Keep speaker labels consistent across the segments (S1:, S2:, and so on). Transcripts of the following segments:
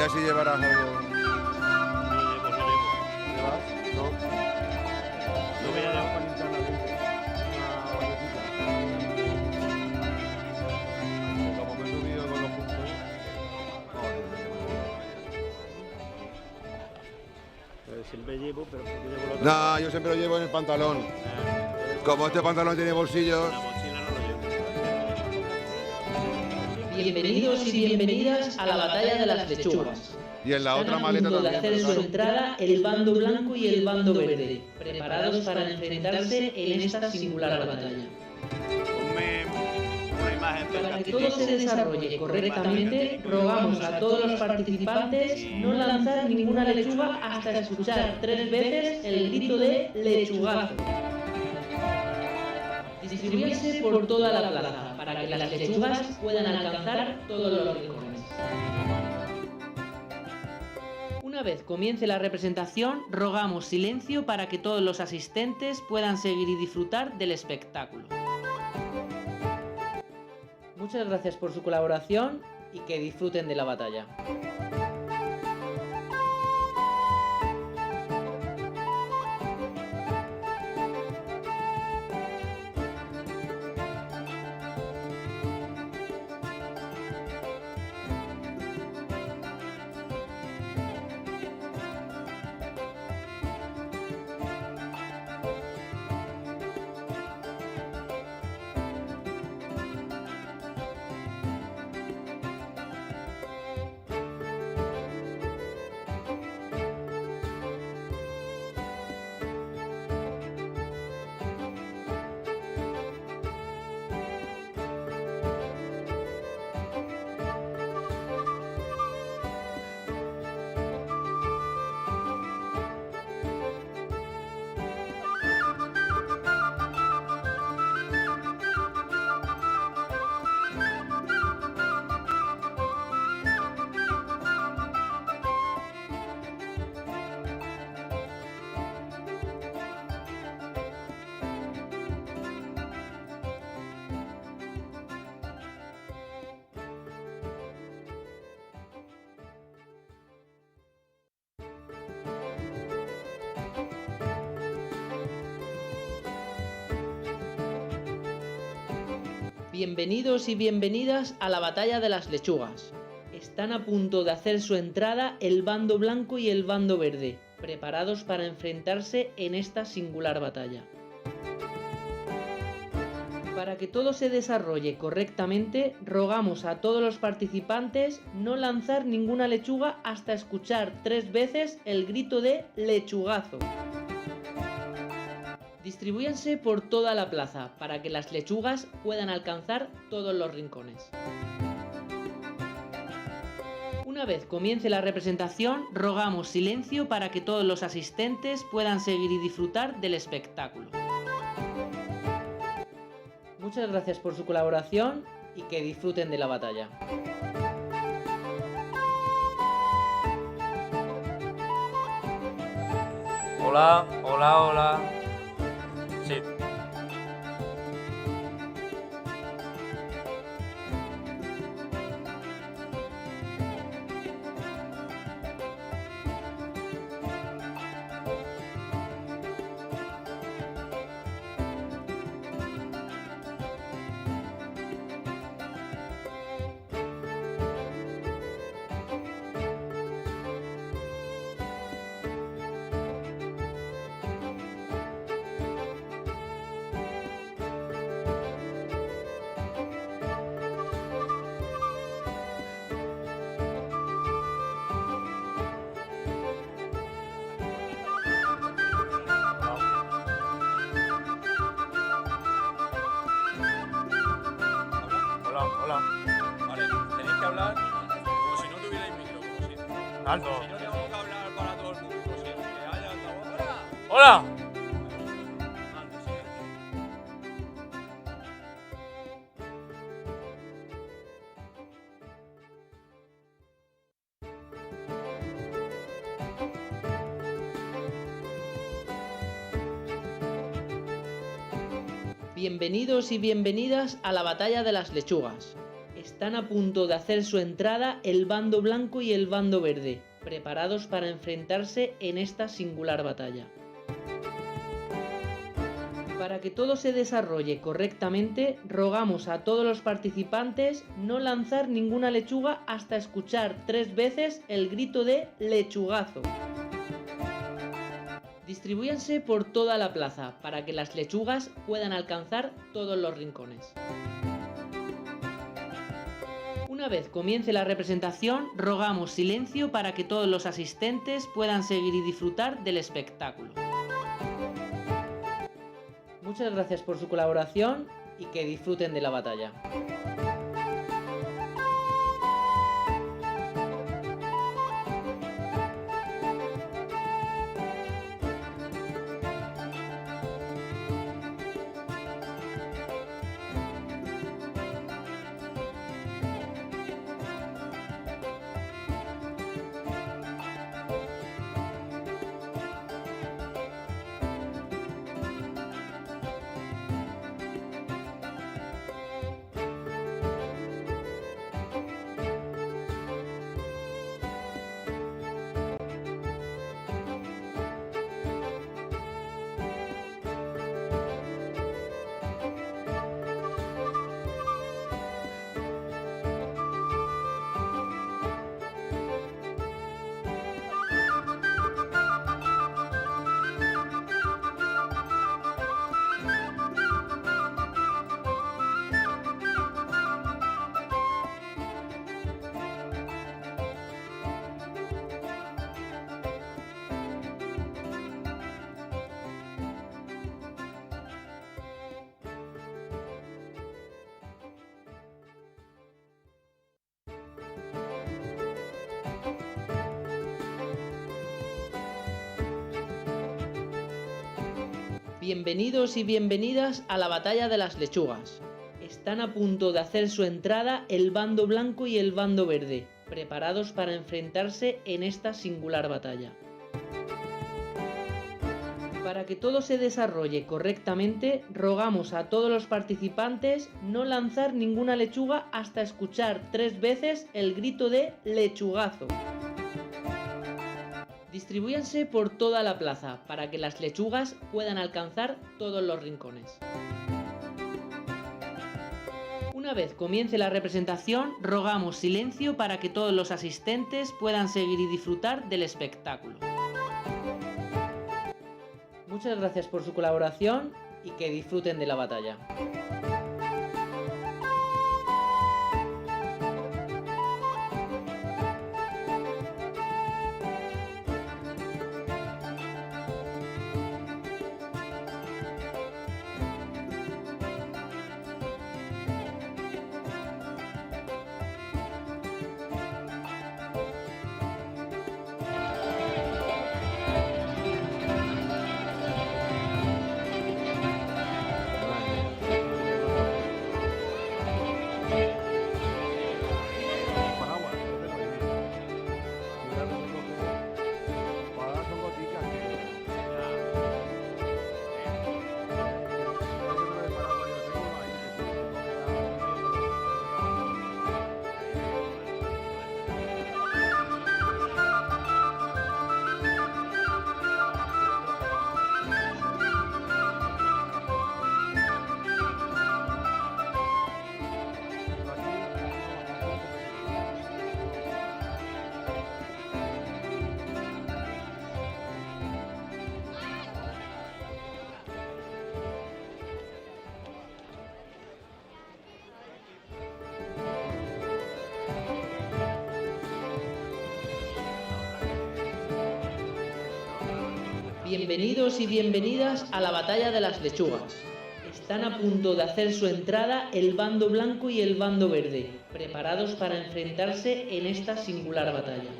S1: ver si llevarás algo. ¿Llevas? No.
S2: No voy a llevar.
S1: Para internamente. Como me he subido con los puntos.
S2: Siempre llevo, pero porque llevo lo otro.
S1: No, yo siempre lo llevo en el pantalón. Como este pantalón tiene bolsillos.
S2: La mochila no lo llevo.
S3: Bienvenidos y bienvenidas a la batalla de las lechugas.
S1: Y en la otra
S3: Están a
S1: maleta
S3: punto de
S1: también.
S3: hacer
S1: pero
S3: su
S1: claro.
S3: entrada el bando blanco y el bando verde, preparados para enfrentarse en esta singular batalla.
S2: Ponme una imagen del
S3: Para que
S2: castillo.
S3: todo se desarrolle correctamente, rogamos a todos los participantes no lanzar ninguna lechuga hasta escuchar 3 veces el grito de lechugazo. Distribúyense por toda la plaza para que las lechugas puedan alcanzar todos los rincones. Una vez comience la representación, rogamos silencio para que todos los asistentes puedan seguir y disfrutar del espectáculo. Muchas gracias por su colaboración y que disfruten de la batalla. Bienvenidos y bienvenidas a la batalla de las lechugas. Están a punto de hacer su entrada el bando blanco y el bando verde, preparados para enfrentarse en esta singular batalla. Para que todo se desarrolle correctamente, rogamos a todos los participantes no lanzar ninguna lechuga hasta escuchar 3 veces el grito de lechugazo. Distribúyense por toda la plaza para que las lechugas puedan alcanzar todos los rincones. Una vez comience la representación, rogamos silencio para que todos los asistentes puedan seguir y disfrutar del espectáculo. Muchas gracias por su colaboración y que disfruten de la batalla.
S4: Hola, hola, hola. Sí. Hola, hola.
S5: Vale, tenéis que hablar como si no tuvierais micro, como si
S4: Alto.
S5: no tengo que hablar para todo el mundo, como si haya altavoz.
S4: Hola.
S5: Antes, sí.
S3: Bienvenidos y bienvenidas a la batalla de las lechugas. Están a punto de hacer su entrada el bando blanco y el bando verde, preparados para enfrentarse en esta singular batalla. Para que todo se desarrolle correctamente, rogamos a todos los participantes no lanzar ninguna lechuga hasta escuchar 3 veces el grito de lechugazo. Distribúyanse por toda la plaza para que las lechugas puedan alcanzar todos los rincones. Una vez comience la representación, rogamos silencio para que todos los asistentes puedan seguir y disfrutar del espectáculo. Muchas gracias por su colaboración y que disfruten de la batalla. Bienvenidos y bienvenidas a la batalla de las lechugas. Están a punto de hacer su entrada el bando blanco y el bando verde, preparados para enfrentarse en esta singular batalla. Para que todo se desarrolle correctamente, rogamos a todos los participantes no lanzar ninguna lechuga hasta escuchar 3 veces el grito de lechugazo. Distribúyanse por toda la plaza para que las lechugas puedan alcanzar todos los rincones. Una vez comience la representación, rogamos silencio para que todos los asistentes puedan seguir y disfrutar del espectáculo. Muchas gracias por su colaboración y que disfruten de la batalla. Bienvenidos y bienvenidas a la batalla de las lechugas. Están a punto de hacer su entrada el bando blanco y el bando verde, preparados para enfrentarse en esta singular batalla.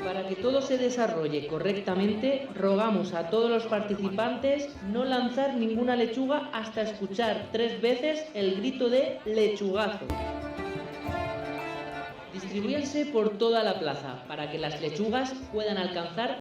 S3: Para que todo se desarrolle correctamente, rogamos a todos los participantes no lanzar ninguna lechuga hasta escuchar 3 veces el grito de lechugazo. Distribúyanse por toda la plaza para que las lechugas puedan alcanzar